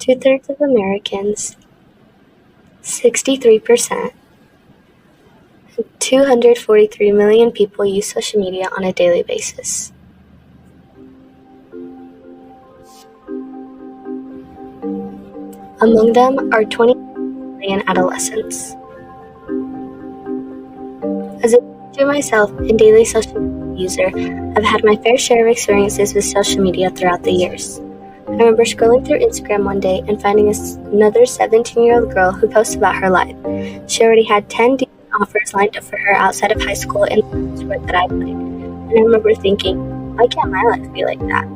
Two-thirds of Americans, 63%, 243 million people use social media on a daily basis. Among them are 20 million adolescents. As a teenager myself and daily social media user, I've had my fair share of experiences with social media throughout the years. I remember scrolling through Instagram one day and finding another 17-year-old girl who posted about her life. She already had 10 decent offers lined up for her outside of high school in the sport that I played. And I remember thinking, why can't my life be like that?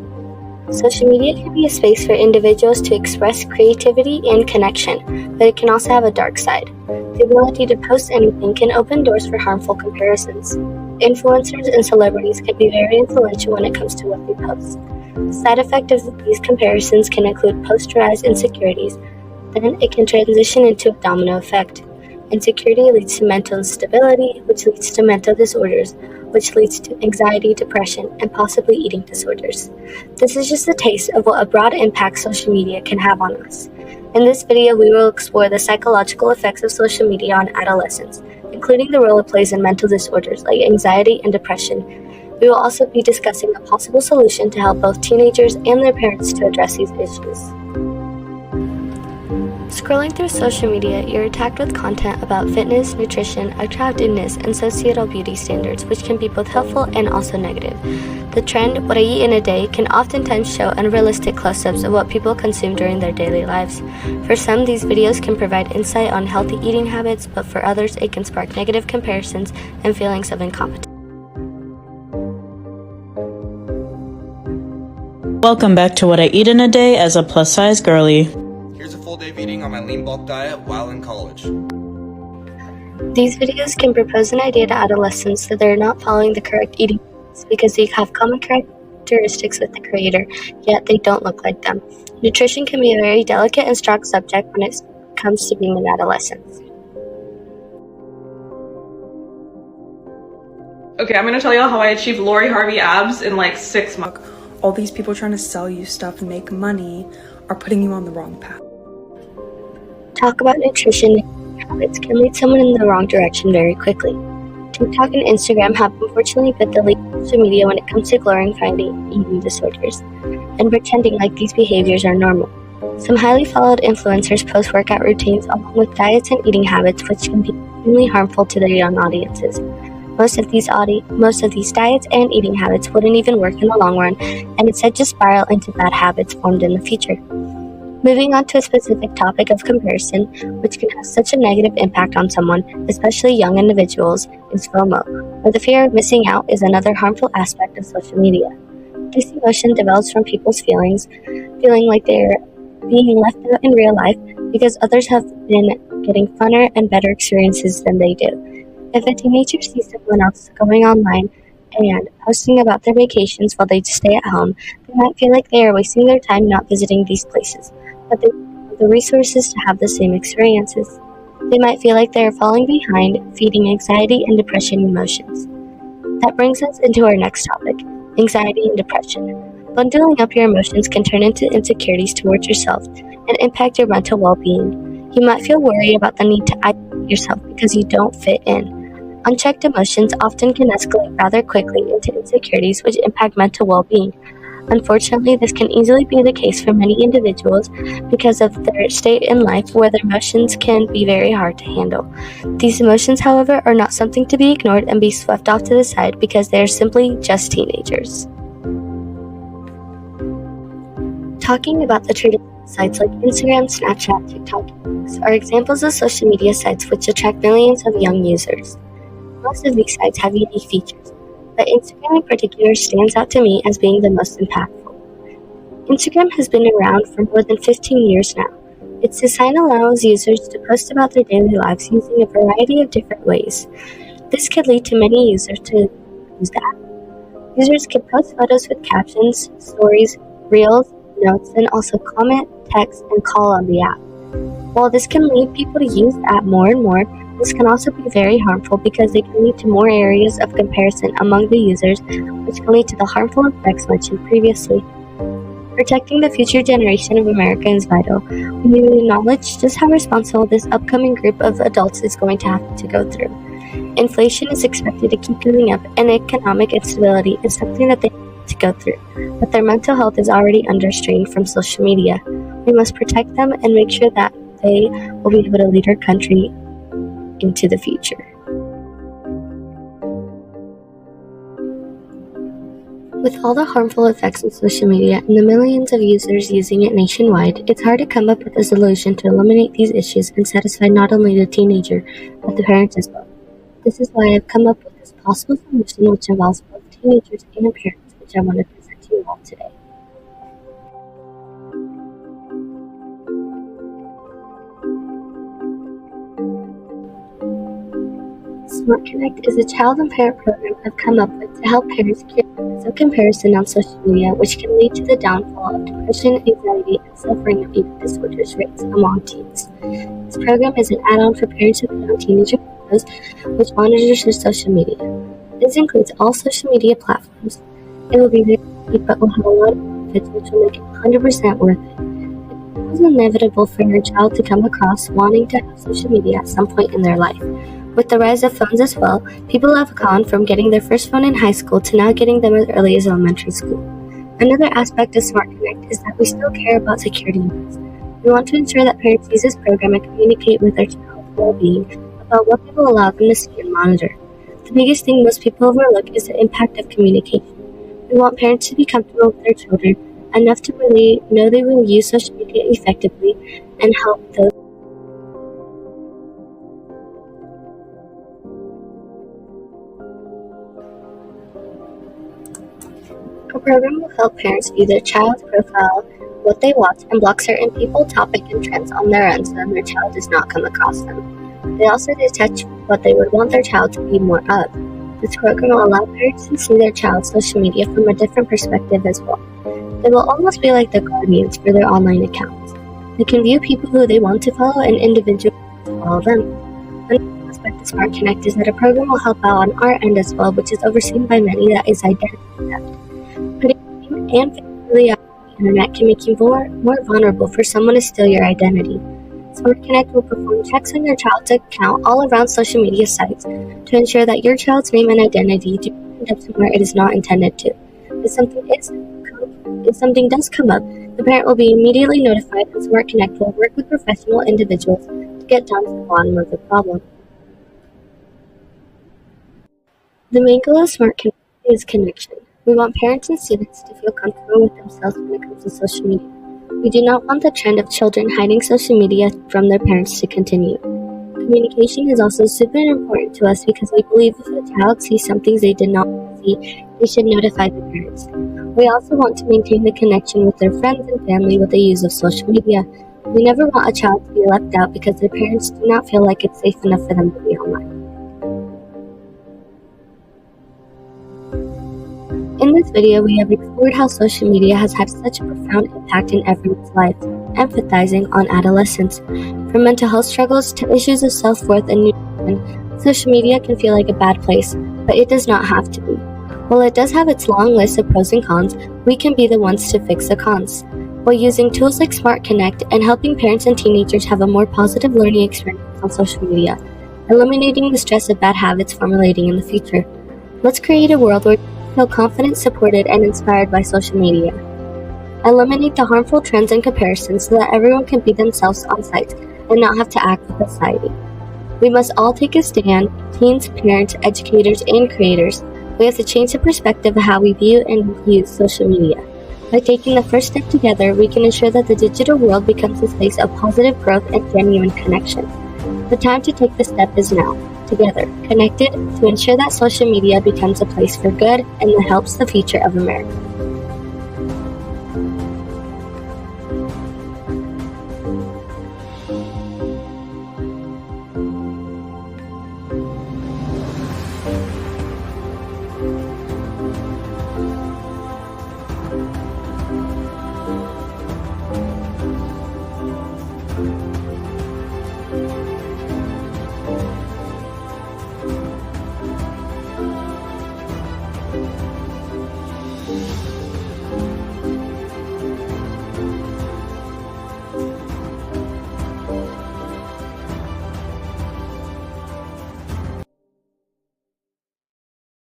Social media can be a space for individuals to express creativity and connection, but it can also have a dark side. The ability to post anything can open doors for harmful comparisons. Influencers and celebrities can be very influential when it comes to what they post. The side effect of these comparisons can include posterized insecurities. Then it can transition into a domino effect. Insecurity leads to mental instability, which leads to mental disorders, which leads to anxiety, depression, and possibly eating disorders. This is just a taste of what a broad impact social media can have on us. In this video, we will explore the psychological effects of social media on adolescents, including the role it plays in mental disorders like anxiety and depression. We will also be discussing a possible solution to help both teenagers and their parents to address these issues. Scrolling through social media, you're attacked with content about fitness, nutrition, attractiveness, and societal beauty standards, which can be both helpful and also negative. The trend, what I eat in a day, can oftentimes show unrealistic close-ups of what people consume during their daily lives. For some, these videos can provide insight on healthy eating habits, but for others, it can spark negative comparisons and feelings of incompetence. Welcome back to What I Eat in a Day as a plus-size girly. Here's a full day of eating on my lean bulk diet while in college. These videos can propose an idea to adolescents that they're not following the correct eating habits because they have common characteristics with the creator, yet they don't look like them. Nutrition can be a very delicate and strong subject when it comes to being an adolescent. Okay, I'm gonna tell y'all how I achieved Lori Harvey abs in like 6 months. All these people trying to sell you stuff and make money are putting you on the wrong path. Talk about nutrition habits can lead someone in the wrong direction very quickly. TikTok and Instagram have unfortunately been the lead social media when it comes to glorifying eating disorders and pretending like these behaviors are normal. Some highly followed influencers post workout routines along with diets and eating habits which can be extremely harmful to their young audiences. Most of these diets and eating habits wouldn't even work in the long run and instead just spiral into bad habits formed in the future. Moving on to a specific topic of comparison, which can have such a negative impact on someone, especially young individuals, is FOMO, where the fear of missing out is another harmful aspect of social media. This emotion develops from people's feeling like they're being left out in real life because others have been getting funner and better experiences than they do. If a teenager sees someone else going online and posting about their vacations while they stay at home, they might feel like they are wasting their time not visiting these places, but they don't have the resources to have the same experiences. They might feel like they are falling behind, feeding anxiety and depression emotions. That brings us into our next topic, anxiety and depression. Bundling up your emotions can turn into insecurities towards yourself and impact your mental well-being. You might feel worried about the need to isolate yourself because you don't fit in. Unchecked emotions often can escalate rather quickly into insecurities which impact mental well-being. Unfortunately, this can easily be the case for many individuals because of their state in life where their emotions can be very hard to handle. These emotions, however, are not something to be ignored and be swept off to the side because they are simply just teenagers. Talking about the traditional sites like Instagram, Snapchat, TikTok, are examples of social media sites which attract millions of young users. Most of these sites have unique features, but Instagram in particular stands out to me as being the most impactful. Instagram has been around for more than 15 years now. Its design allows users to post about their daily lives using a variety of different ways. This could lead to many users to use the app. Users can post photos with captions, stories, reels, notes, and also comment, text, and call on the app. While this can lead people to use the app more and more, this can also be very harmful because they can lead to more areas of comparison among the users, which can lead to the harmful effects mentioned previously. Protecting the future generation of America is vital. We need to acknowledge just how responsible this upcoming group of adults is going to have to go through. Inflation is expected to keep going up, and economic instability is something that they need to go through, but their mental health is already under strain from social media. We must protect them and make sure that they will be able to lead our country into the future. With all the harmful effects of social media and the millions of users using it nationwide, it's hard to come up with a solution to eliminate these issues and satisfy not only the teenager, but the parents as well. This is why I've come up with this possible solution which involves both teenagers and parents, which I want to present to you all today. Smart Connect is a child and parent program I've come up with to help parents cure of comparison on social media, which can lead to the downfall of depression, anxiety, and suffering of eating disorders rates among teens. This program is an add-on for parents who put on teenager photos, which monitors their social media. This includes all social media platforms. It will be very cheap, but will have a lot of benefits, which will make it 100% worth it. It was inevitable for your child to come across wanting to have social media at some point in their life. With the rise of phones as well, people have gone from getting their first phone in high school to now getting them as early as elementary school. Another aspect of Smart Connect is that we still care about security needs. We want to ensure that parents use this program and communicate with their child's well-being about what they will allow them to see and monitor. The biggest thing most people overlook is the impact of communication. We want parents to be comfortable with their children enough to really know they will use social media effectively and help those. A program will help parents view their child's profile, what they watch, and block certain people, topics, and trends on their end so that their child does not come across them. They also detect what they would want their child to be more of. This program will allow parents to see their child's social media from a different perspective as well. They will almost be like the guardians for their online accounts. They can view people who they want to follow and individually follow them. Another aspect of Smart Connect is that a program will help out on our end as well, which is overseen by many, that is identity theft. Putting and family out on the internet can make you more vulnerable for someone to steal your identity. Smart Connect will perform checks on your child's account all around social media sites to ensure that your child's name and identity do not end up somewhere it is not intended to. If something does come up, the parent will be immediately notified, and Smart Connect will work with professional individuals to get down to the bottom of the problem. The main goal of Smart Connect is connection. We want parents and students to feel comfortable with themselves when it comes to social media. We do not want the trend of children hiding social media from their parents to continue. Communication is also super important to us because we believe if a child sees something they did not see, they should notify their parents. We also want to maintain the connection with their friends and family with the use of social media. We never want a child to be left out because their parents do not feel like it's safe enough for them to be online. In this video, we have explored how social media has had such a profound impact in everyone's life, empathizing on adolescence. From mental health struggles to issues of self-worth and nutrition, social media can feel like a bad place, but it does not have to be. While it does have its long list of pros and cons, we can be the ones to fix the cons. While using tools like Smart Connect and helping parents and teenagers have a more positive learning experience on social media, eliminating the stress of bad habits formulating in the future. Let's create a world where feel confident, supported, and inspired by social media. Eliminate the harmful trends and comparisons so that everyone can be themselves on site and not have to act for society. We must all take a stand, teens, parents, educators, and creators. We have to change the perspective of how we view and use social media. By taking the first step together, we can ensure that the digital world becomes a space of positive growth and genuine connection. The time to take the step is now. Together, connected, to ensure that social media becomes a place for good and that helps the future of America.